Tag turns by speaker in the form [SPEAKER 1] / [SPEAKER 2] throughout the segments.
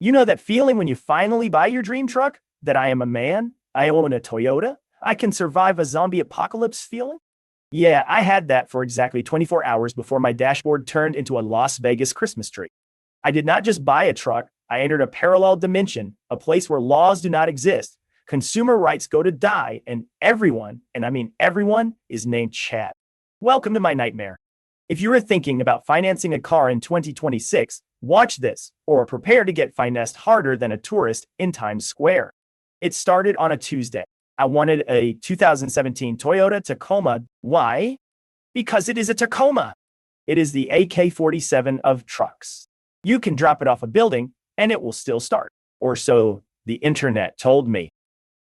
[SPEAKER 1] You know that feeling when you finally buy your dream truck? That I am a man? I own a Toyota? I can survive a zombie apocalypse feeling? Yeah, I had that for exactly 24 hours before my dashboard turned into a Las Vegas Christmas tree. I did not just buy a truck, I entered a parallel dimension, a place where laws do not exist, consumer rights go to die, and everyone, and I mean everyone, is named Chad. Welcome to my nightmare. If you are thinking about financing a car in 2026, watch this, or prepare to get finessed harder than a tourist in Times Square. It started on a Tuesday. I wanted a 2017 Toyota Tacoma. Why? Because it is a Tacoma. It is the AK-47 of trucks. You can drop it off a building and it will still start. Or so the internet told me.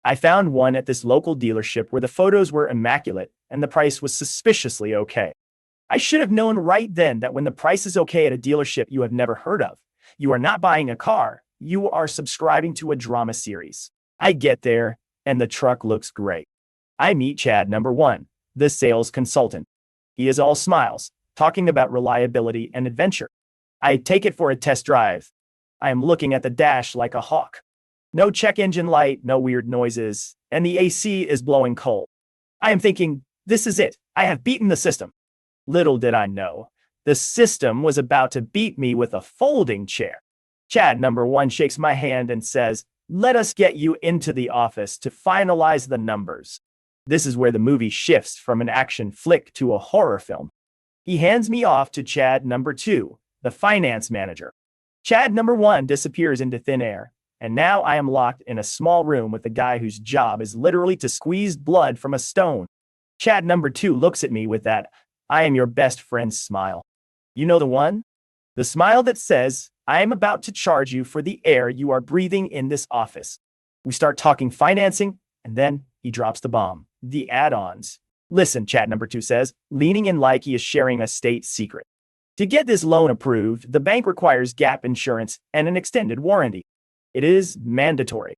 [SPEAKER 1] I found one at this local dealership where the photos were immaculate and the price was suspiciously okay. I should have known right then that when the price is okay at a dealership you have never heard of, you are not buying a car, you are subscribing to a drama series. I get there, and the truck looks great. I meet Chad number one, the sales consultant. He is all smiles, talking about reliability and adventure. I take it for a test drive. I am looking at the dash like a hawk. No check engine light, no weird noises, and the AC is blowing cold. I am thinking, this is it. I have beaten the system. Little did I know, the system was about to beat me with a folding chair. Chad number one shakes my hand and says, "Let us get you into the office to finalize the numbers." This is where the movie shifts from an action flick to a horror film. He hands me off to Chad number two, the finance manager. Chad number one disappears into thin air, and now I am locked in a small room with a guy whose job is literally to squeeze blood from a stone. Chad number two looks at me with that "I am your best friend" smile. You know the one? The smile that says, "I am about to charge you for the air you are breathing in this office." We start talking financing, and then he drops the bomb. The add-ons. "Listen," Chad number two says, leaning in like he is sharing a state secret. "To get this loan approved, the bank requires gap insurance and an extended warranty. It is mandatory.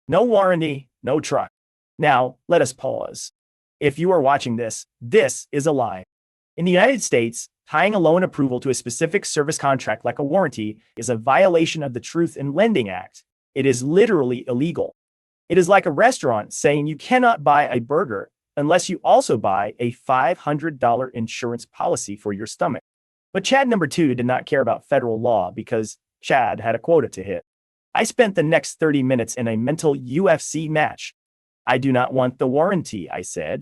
[SPEAKER 1] No warranty, no truck." Now, let us pause. If you are watching this, this is a lie. In the United States, tying a loan approval to a specific service contract like a warranty is a violation of the Truth in Lending Act. It is literally illegal. It is like a restaurant saying you cannot buy a burger unless you also buy a $500 insurance policy for your stomach. But Chad number two did not care about federal law because Chad had a quota to hit. I spent the next 30 minutes in a mental UFC match. "I do not want the warranty," I said.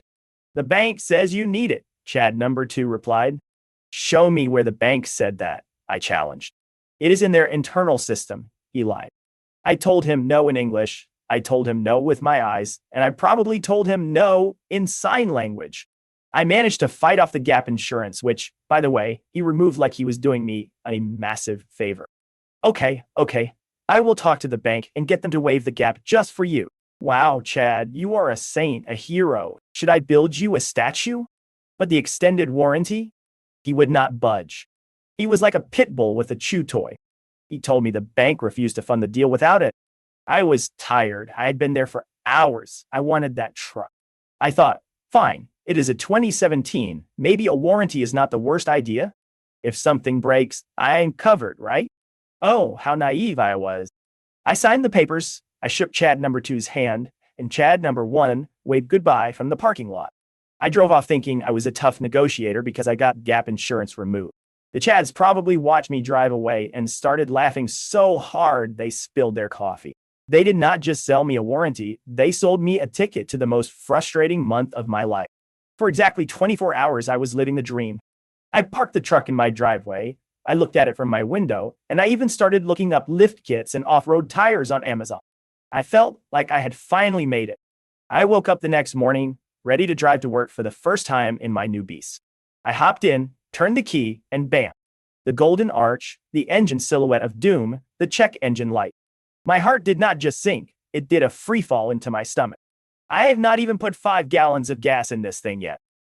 [SPEAKER 1] "The bank says you need it," Chad number two replied. "Show me where the bank said that," I challenged. "It is in their internal system," he lied. I told him no in English, I told him no with my eyes, and I probably told him no in sign language. I managed to fight off the gap insurance, which, by the way, he removed like he was doing me a massive favor. Okay, I will talk to the bank and get them to waive the gap just for you." "Wow, Chad, you are a saint, a hero. Should I build you a statue?" "But the extended warranty?" He would not budge. He was like a pit bull with a chew toy. He told me the bank refused to fund the deal without it. I was tired. I had been there for hours. I wanted that truck. I thought, fine, it is a 2017. Maybe a warranty is not the worst idea. If something breaks, I am covered, right? Oh, how naive I was. I signed the papers. I shook Chad number two's hand, and Chad number one waved goodbye from the parking lot. I drove off thinking I was a tough negotiator because I got gap insurance removed. The Chads probably watched me drive away and started laughing so hard they spilled their coffee. They did not just sell me a warranty, they sold me a ticket to the most frustrating month of my life. For exactly 24 hours, I was living the dream. I parked the truck in my driveway, I looked at it from my window, and I even started looking up lift kits and off-road tires on Amazon. I felt like I had finally made it. I woke up the next morning, ready to drive to work for the first time in my new beast. I hopped in, turned the key, and bam! The golden arch, the engine silhouette of doom, the check engine light. My heart did not just sink, it did a free fall into my stomach. I have not even put 5 gallons of gas in this thing yet.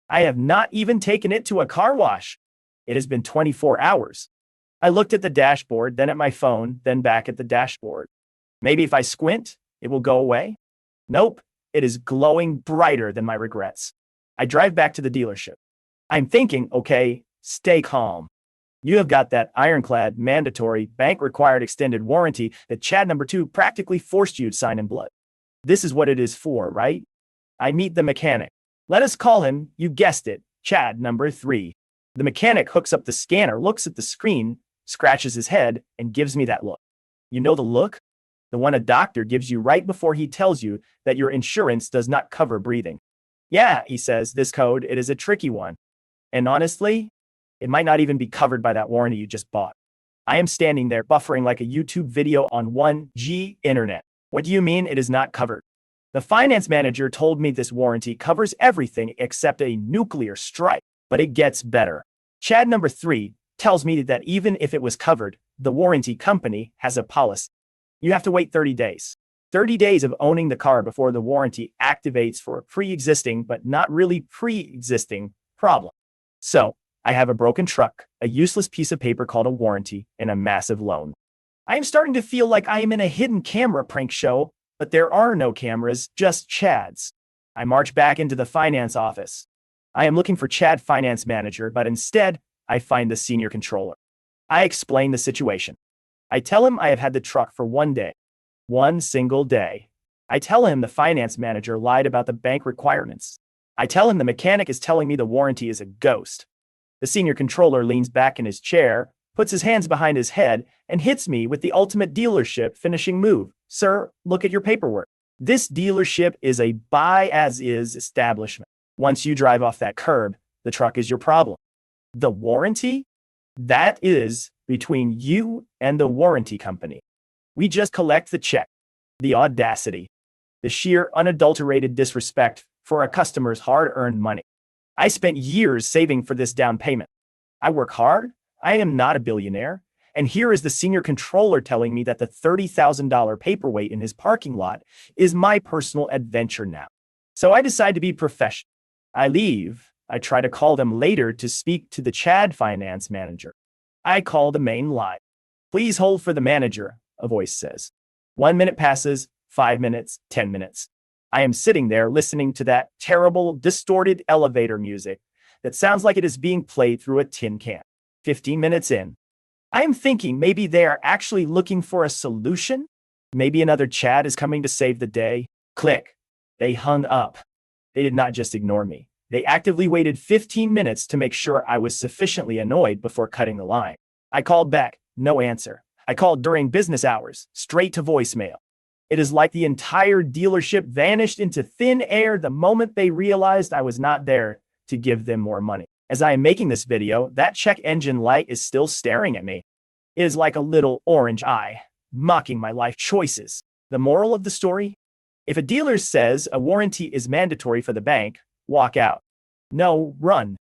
[SPEAKER 1] I have not even taken it to a car wash. It has been 24 hours. I looked at the dashboard, then at my phone, then back at the dashboard. Maybe if I squint, it will go away? Nope, it is glowing brighter than my regrets. I drive back to the dealership. I'm thinking, okay, stay calm. You have got that ironclad, mandatory, bank-required extended warranty that Chad number 2 practically forced you to sign in blood. This is what it is for, right? I meet the mechanic. Let us call him, you guessed it, Chad number 3. The mechanic hooks up the scanner, looks at the screen, scratches his head, and gives me that look. You know the look? The one a doctor gives you right before he tells you that your insurance does not cover breathing. Yeah, he says, this code, it is a tricky one. And honestly, it might not even be covered by that warranty you just bought. I am standing there buffering like a YouTube video on 1G internet. What do you mean it is not covered? The finance manager told me this warranty covers everything except a nuclear strike, but it gets better. Chad number 3 tells me that even if it was covered, the warranty company has a policy. You have to wait 30 days. 30 days of owning the car before the warranty activates for a pre-existing but not really pre-existing problem. So, I have a broken truck, a useless piece of paper called a warranty, and a massive loan. I am starting to feel like I am in a hidden camera prank show, but there are no cameras, just Chads. I march back into the finance office. I am looking for Chad finance manager, but instead, I find the senior controller. I explain the situation. I tell him I have had the truck for 1 day. 1 single day. I tell him the finance manager lied about the bank requirements. I tell him the mechanic is telling me the warranty is a ghost. The senior controller leans back in his chair, puts his hands behind his head, and hits me with the ultimate dealership finishing move. Sir, look at your paperwork. This dealership is a buy-as-is establishment. Once you drive off that curb, the truck is your problem. The warranty? That is between you and the warranty company. We just collect the check. The audacity. The sheer unadulterated disrespect for a customer's hard-earned money. I spent years saving for this down payment. I work hard. I am not a billionaire. And here is the senior controller telling me that the $30,000 paperweight in his parking lot is my personal adventure now. So I decide to be professional. I leave. I try to call them later to speak to the Chad finance manager. I call the main line. Please hold for the manager, a voice says. 1 minute passes, 5 minutes, 10 minutes. I am sitting there listening to that terrible, distorted elevator music that sounds like it is being played through a tin can. 15 minutes in. I am thinking maybe they are actually looking for a solution. Maybe another Chad is coming to save the day. Click. They hung up. They did not just ignore me. They actively waited 15 minutes to make sure I was sufficiently annoyed before cutting the line. I called back. No answer. I called during business hours, straight to voicemail. It is like the entire dealership vanished into thin air the moment they realized I was not there to give them more money. As I am making this video, that check engine light is still staring at me. It is like a little orange eye, mocking my life choices. The moral of the story? If a dealer says a warranty is mandatory for the bank, walk out. No, run.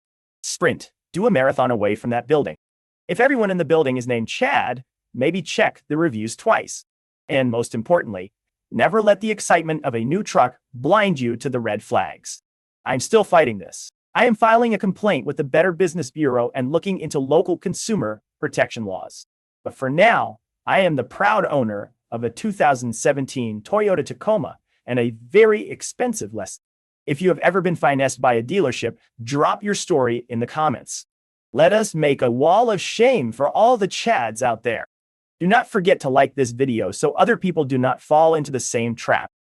[SPEAKER 1] Sprint. Do a marathon away from that building. If everyone in the building is named Chad, maybe check the reviews twice. And most importantly, never let the excitement of a new truck blind you to the red flags. I'm still fighting this. I am filing a complaint with the Better Business Bureau and looking into local consumer protection laws. But for now, I am the proud owner of a 2017 Toyota Tacoma and a very expensive Lexus. If you have ever been financed by a dealership, drop your story in the comments. Let us make a wall of shame for all the Chads out there. Do not forget to like this video so other people do not fall into the same trap.